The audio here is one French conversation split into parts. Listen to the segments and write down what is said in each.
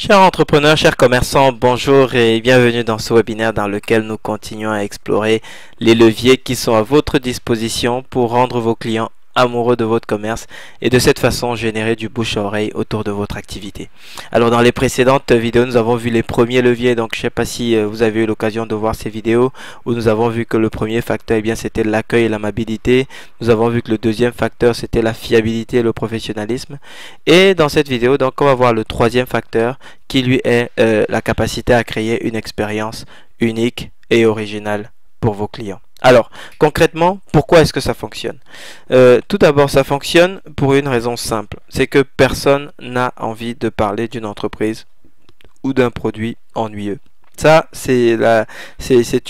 Chers entrepreneurs, chers commerçants, bonjour et bienvenue dans ce webinaire dans lequel nous continuons à explorer les leviers qui sont à votre disposition pour rendre vos clients amoureux de votre commerce et de cette façon générer du bouche à oreille autour de votre activité. Alors dans les précédentes vidéos, nous avons vu les premiers leviers, donc je ne sais pas si vous avez eu l'occasion de voir ces vidéos où nous avons vu que le premier facteur, c'était l'accueil et l'amabilité. Nous avons vu que le deuxième facteur, c'était la fiabilité et le professionnalisme. Et dans cette vidéo, donc on va voir le troisième facteur qui lui est la capacité à créer une expérience unique et originale pour vos clients. Alors, concrètement, pourquoi est-ce que ça fonctionne? Tout d'abord, ça fonctionne pour une raison simple. C'est que personne n'a envie de parler d'une entreprise ou d'un produit ennuyeux. Ça, c'est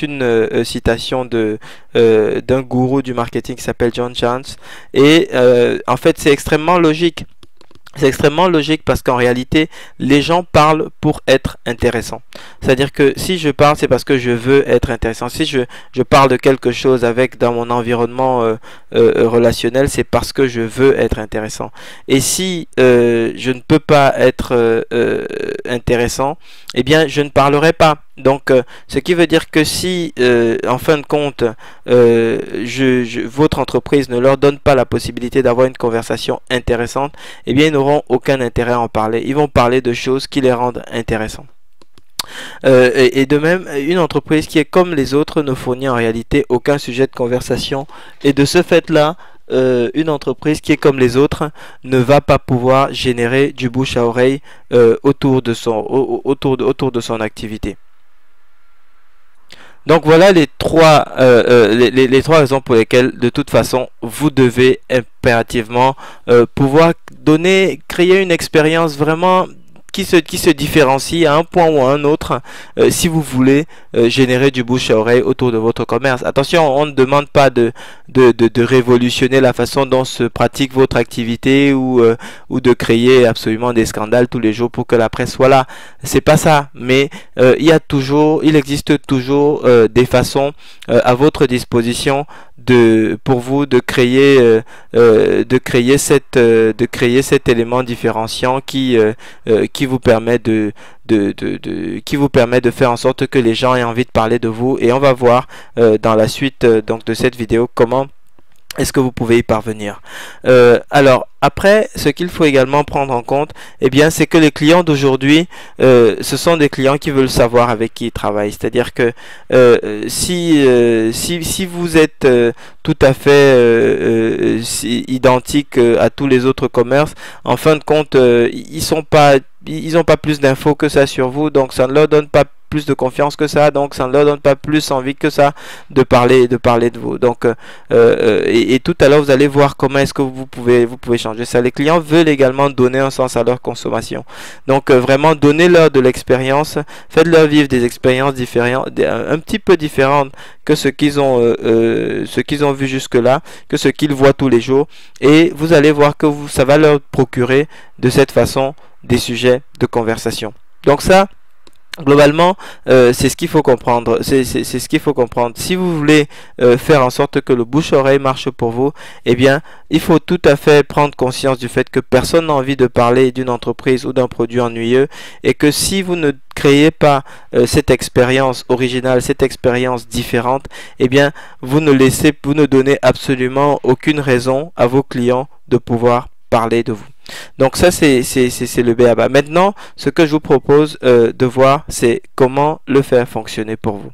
une citation d'un gourou du marketing qui s'appelle John Jantsch. Et en fait, c'est extrêmement logique. C'est extrêmement logique parce qu'en réalité, les gens parlent pour être intéressants. C'est-à-dire que si je parle, c'est parce que je veux être intéressant. Si je parle de quelque chose dans mon environnement relationnel, c'est parce que je veux être intéressant. Et si je ne peux pas être intéressant, eh bien, je ne parlerai pas. Donc, ce qui veut dire que si, en fin de compte, votre entreprise ne leur donne pas la possibilité d'avoir une conversation intéressante, eh bien, ils n'auront aucun intérêt à en parler. Ils vont parler de choses qui les rendent intéressants. Et de même, une entreprise qui est comme les autres ne fournit en réalité aucun sujet de conversation. Et de ce fait-là, une entreprise qui est comme les autres ne va pas pouvoir générer du bouche à oreille autour de son activité. Donc voilà les trois raisons pour lesquelles de toute façon vous devez impérativement pouvoir créer une expérience vraiment qui se différencie à un point ou à un autre si vous voulez générer du bouche à oreille autour de votre commerce. Attention, on ne demande pas de révolutionner la façon dont se pratique votre activité ou de créer absolument des scandales tous les jours pour que la presse soit là. C'est pas ça, mais il existe toujours des façons à votre disposition pour vous de créer cet élément différenciant qui vous permet de faire en sorte que les gens aient envie de parler de vous. Et on va voir dans la suite donc de cette vidéo comment est-ce que vous pouvez y parvenir. Alors après, ce qu'il faut également prendre en compte, eh bien, c'est que les clients d'aujourd'hui, ce sont des clients qui veulent savoir avec qui ils travaillent. C'est-à-dire que si vous êtes tout à fait identique à tous les autres commerces, en fin de compte, ils n'ont pas plus d'infos que ça sur vous, donc ça ne leur donne pas plus de confiance que ça, donc ça ne leur donne pas plus envie que ça de parler de vous. Donc et tout à l'heure vous allez voir comment est-ce que vous pouvez changer ça. Les clients veulent également donner un sens à leur consommation, donc vraiment donnez-leur de l'expérience, faites-leur vivre des expériences différentes, un petit peu différentes que ce qu'ils ont vu jusque là, que ce qu'ils voient tous les jours, et vous allez voir que ça va leur procurer de cette façon des sujets de conversation. Donc ça, globalement, c'est ce qu'il faut comprendre. C'est ce qu'il faut comprendre. Si vous voulez faire en sorte que le bouche-oreille marche pour vous, eh bien, il faut tout à fait prendre conscience du fait que personne n'a envie de parler d'une entreprise ou d'un produit ennuyeux, et que si vous ne créez pas cette expérience originale, cette expérience différente, eh bien, vous ne donnez absolument aucune raison à vos clients de pouvoir parler de vous. Donc ça, c'est le b.a.-ba. Maintenant, ce que je vous propose de voir, c'est comment le faire fonctionner pour vous.